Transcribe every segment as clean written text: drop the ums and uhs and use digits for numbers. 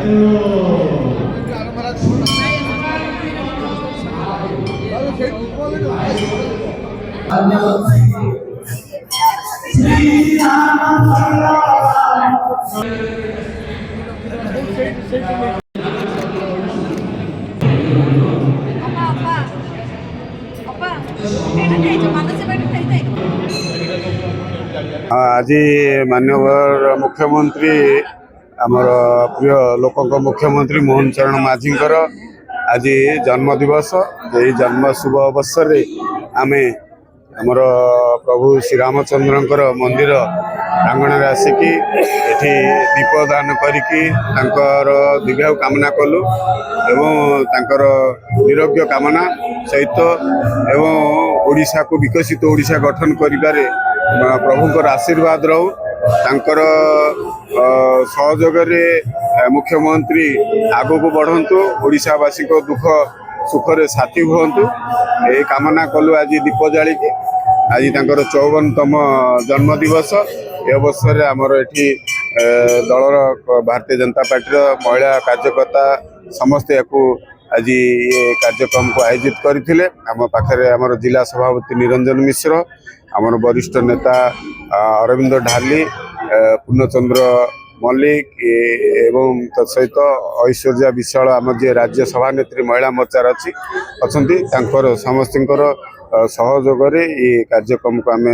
आज माननीय मुख्यमंत्री आमर प्रिय लोक मुख्यमंत्री मोहन चरण माझी आज जन्म दिवस। यही जन्म शुभ अवसर आम आमर प्रभु श्री रामचंद्र मंदिर प्रांगण आसिकी एठी दीपदान करिकी दीर्घायु कामना कलु एवं तांकर निरोग्य कामना सहित एवं ओडिशा को विकसित ओडिशा गठन करिबारे प्रभुंकर आशीर्वाद रहू तांकर सहयोग मुख्यमंत्री आगो को बढ़ंतु ओडिशावासी को दुख सुखरे साथी हुंतु ए कामना कलु। आज दीप जाली आज तांकर 54तम जन्म दिवस ए अवसर में आमर एठी दलर भारतीय जनता पार्टी महिला कार्यकर्ता समस्ते आज ये कार्यक्रम को आयोजित करथिले। आम पाखरे आमर जिला सभापति निरंजन मिश्र आमर वरिष्ठ नेता अरविंद ढाली पूर्णचंद्र मल्लिक एवं तत्सहित ऐश्वर्या विशाल आम जे राज्य सभानेत्री महिला मोर्चार अच्छा समस्त सहयोग ये कार्यक्रम को आम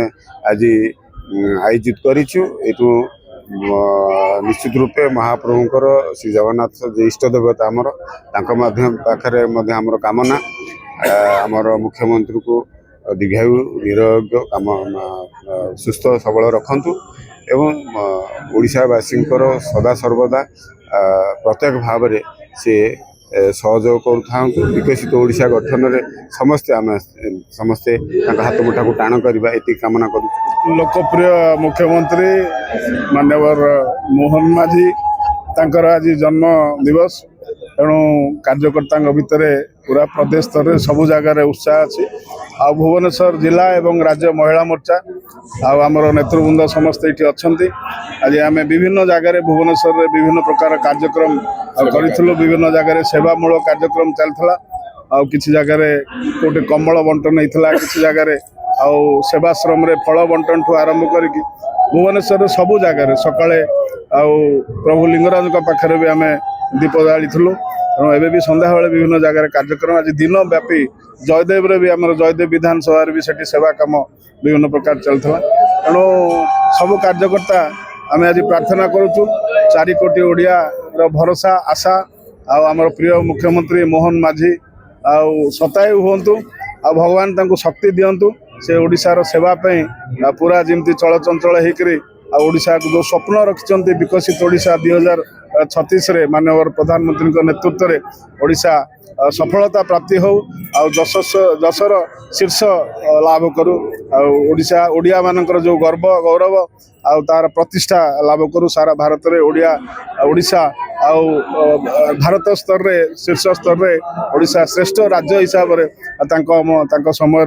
आज आयोजित करूँ। निश्चित रूपे महाप्रभुंकर श्री जगन्नाथ जे इष्ट देवता आमर पाखरे आमर कामना आमर मुख्यमंत्री को दीर्घायु निरोग्य काम सुस्थ सबल रखंतु एवं ओडिशावासी सदा सर्वदा प्रत्येक भाव में से सहयोग करूँ। विकसित ओडिशा गठन में समस्ते आम समस्ते हाथ मुठा को टाण करवा ये कामना करूँ। लोकप्रिय मुख्यमंत्री माननीय मोहन माझी तांकर आज जन्म दिवस तेणु कार्यकर्ता भितर पूरा प्रदेश स्तर सबु जगार उत्साह अच्छी आ भुवनेश्वर जिला एवं राज्य महिला मोर्चा आमर नेतृवृंद समस्त ये अच्छा। आज आम विभिन्न जगार भुवनेश्वर में विभिन्न प्रकार कार्यक्रम करूँ। विभिन्न जगार सेवामूलक कार्यक्रम चलता आ किसी जगार कोटे कमल बंटन होता किसी जगार सेवाश्रम रे फल बंटन ठू आरंभ करके भुवनेश्वर सबु जगार सकाळे प्रभु लिंगराज पाखे भी आम दीप जाली तेणु एवं भी संध्या बेले विभिन्न जगार कार्यक्रम आज दिन व्यापी जयदेव रे भी आम जयदेव विधानसभा भी सेठी सेवा कम विभिन्न प्रकार चलता तेणु सब कार्यकर्ता आम आज प्रार्थना करुचु 4 कोटी ओडिया भरोसा आशा आमर प्रिय मुख्यमंत्री मोहन माझी शतायु हुंतु भगवान तांको शक्ति दिंतु से ओडिशार सेवा पूरा जमी चलचंचल होकर ओडिशा को जो स्वप्न रखिंट विकसित ओडिशा 2036 रे माननीय प्रधानमंत्री नेतृत्व में ओडिशा सफलता प्राप्ति हो जसर शीर्ष लाभ करू ओडिशा ओडिया मानकर जो गर्व गौरव तार प्रतिष्ठा लाभ करू सारा भारत में ओडिशा भारत स्तर रे शीर्ष स्तर रे ओडिशा श्रेष्ठ राज्य हिसाब से समय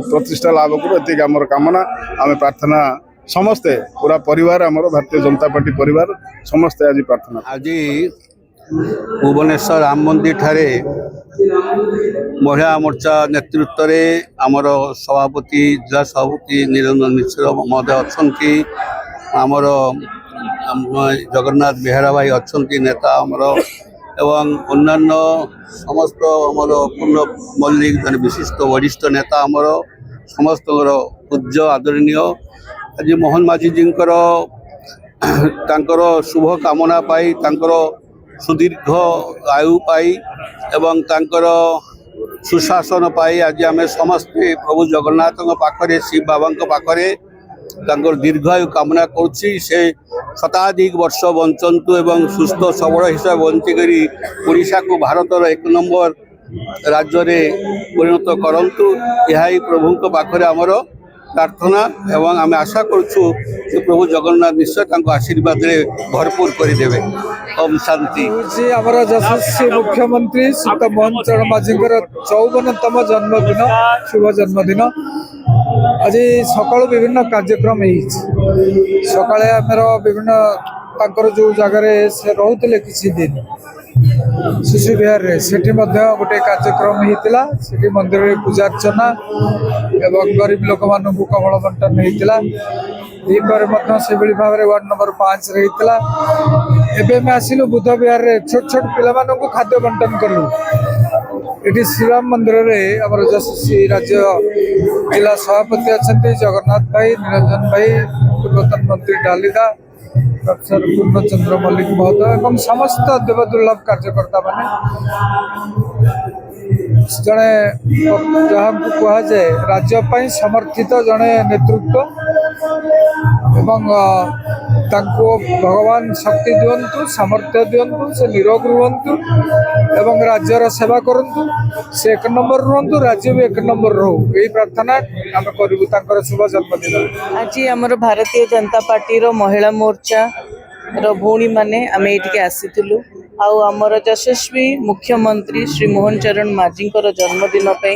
प्रतिष्ठा लाभ करू ये आमर कामना आम प्रार्थना समस्ते पूरा परिवार आमर भारतीय जनता पार्टी परिवार समस्ते आज प्रार्थना। आज भुवनेश्वर राम मंदिर ठारे महिला मोर्चा नेतृत्व में आमर सभापति जिला सभापति निरंजन मिश्र महोदय अच्छा आमर जगन्नाथ बेहरा भाई अच्छा नेता आमर एवं अन्य समस्त आमर पूर्ण मल्लिक जन विशिष्ट वरिष्ठ नेता आमर समस्त पूज्य आदरणीय आज मोहन माझी जी शुभ कामना पाई सुदीर्घ आयु पाई एवं तांकर सुशासन पाई आज आम समस्ते प्रभु जगन्नाथ पाखरे शिव बाबा पाखरे दीर्घायु कामना करुच्ची से शताधिक वर्ष बंचंतु एवं सुस्थ सबल हिसाब बंचिकी ओडिशा को भारतर 1 नंबर राज्य में परिणत करंतु यही प्रभु पाखरे आमर प्रार्थना एवं आम आशा करुँ प्रभु जगन्नाथ निश्चय आशीर्वाद भरपूर करदे। ओम शांति। आमर यशस्वी मुख्यमंत्री श्री मोहन चरण माझी 54तम जन्मदिन शुभ जन्मदिन आज सकाल विभिन्न कार्यक्रम सकाले आमर विभिन्न तांकर जो जगार से रोते किसी दिन शिशु विहार से गोटे कार्यक्रम होता से मंदिर में पूजा अर्चना एवं गरीब लोक मान कमल बंटन होता से भाव में वार्ड नंबर 5 होता एवं आसिलु बुध विहार छोट छोट पिला खाद्य बंटन कलु ये श्रीराम मंदिर में आम यशस्वी राज्य जिला सभापति अच्छा जगन्नाथ भाई निरंजन भाई पूर्वतन मंत्री डालिदा प्रोफेसर पूर्णचंद्र मल्लिक महोदय एवं समस्त देवदुर्लभ कार्यकर्ता माने जड़े जहाँ कहुए राज्य समर्थित जड़े नेतृत्व एवं तांको भगवान शक्ति दिंतु सामर्थ्य दिंतु से निरोग रुहतु एवं राज्यर सेवा करंतु से 1 नंबर रुहतु राज्य भी 1 नंबर रो यही प्रार्थना आम करूँ शुभ जन्मदिन। आज आमर भारतीय जनता पार्टी रो महिला मोर्चा रो भौणी माने आमे एटिके आसीथिलु आउ आमर यशस्वी मुख्यमंत्री श्री मोहन चरण माझींकर जन्मदिन पे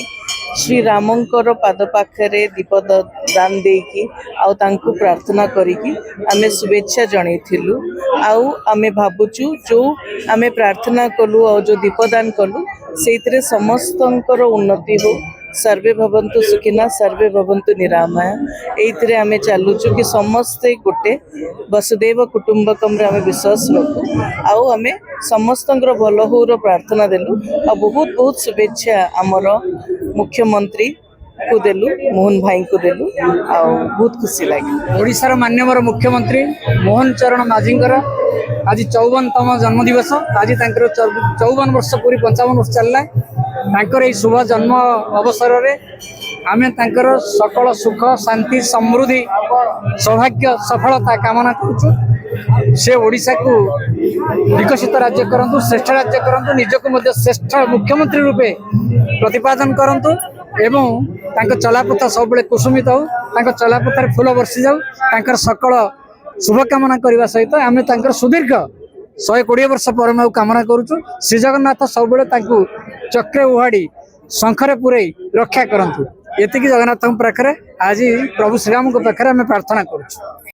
श्री रामंकर पाद पाखरे दीपदान देकी आउ तांकु प्रार्थना करिकी आमे शुभेच्छा जणैथिलु आउ आमे भाबुचु जो आमे प्रार्थना कलु और जो दीपदान कलु सेइतरे समस्तंकर उन्नति हो सर्वे भवन्तु सुखिना सर्वे भवन्तु निरामया एइतरे आमे चालुचु कि समस्ते गोटे वसुदेव कुटुंबकम रे आमे विश्वास रखु आउ आमे समस्तंकर भल होर प्रार्थना देलु आ बहुत बहुत शुभेच्छा आमर मुख्यमंत्री को देलु मोहन भाई को देलु आ बहुत खुशी लगे। ओडिशार माननीय मुख्यमंत्री मोहन चरण माझींकर आज 54तम जन्मदिवस आज 54 वर्ष पूरी 55 वर्ष चलला तांकर शुभ जन्म अवसर रे आमे तांकर सकल सुख शांति समृद्धि सौभाग्य सफलता कामना करूँ से ओडिशा को विकसित राज्य करंतु श्रेष्ठ राज्य करंतु निजको मध्य श्रेष्ठ मुख्यमंत्री रूपे प्रतिपादन करंतु एवं तांकर चलापथा सब बेले कुसुमित हो तांकर चलापथार फूल बर्षि जाऊ तांकर सकल शुभकामना करने सहित आम तांकर सुदीर्घ 120 वर्ष पर कामना करुचु श्री जगन्नाथ सब बेले चक्रे उहाड़ी शंखरे पुरई रक्षा करंतु एतिकी जगन्नाथ पाखरे आज प्रभु श्रीराम पाखरे आम प्रार्थना करुचु।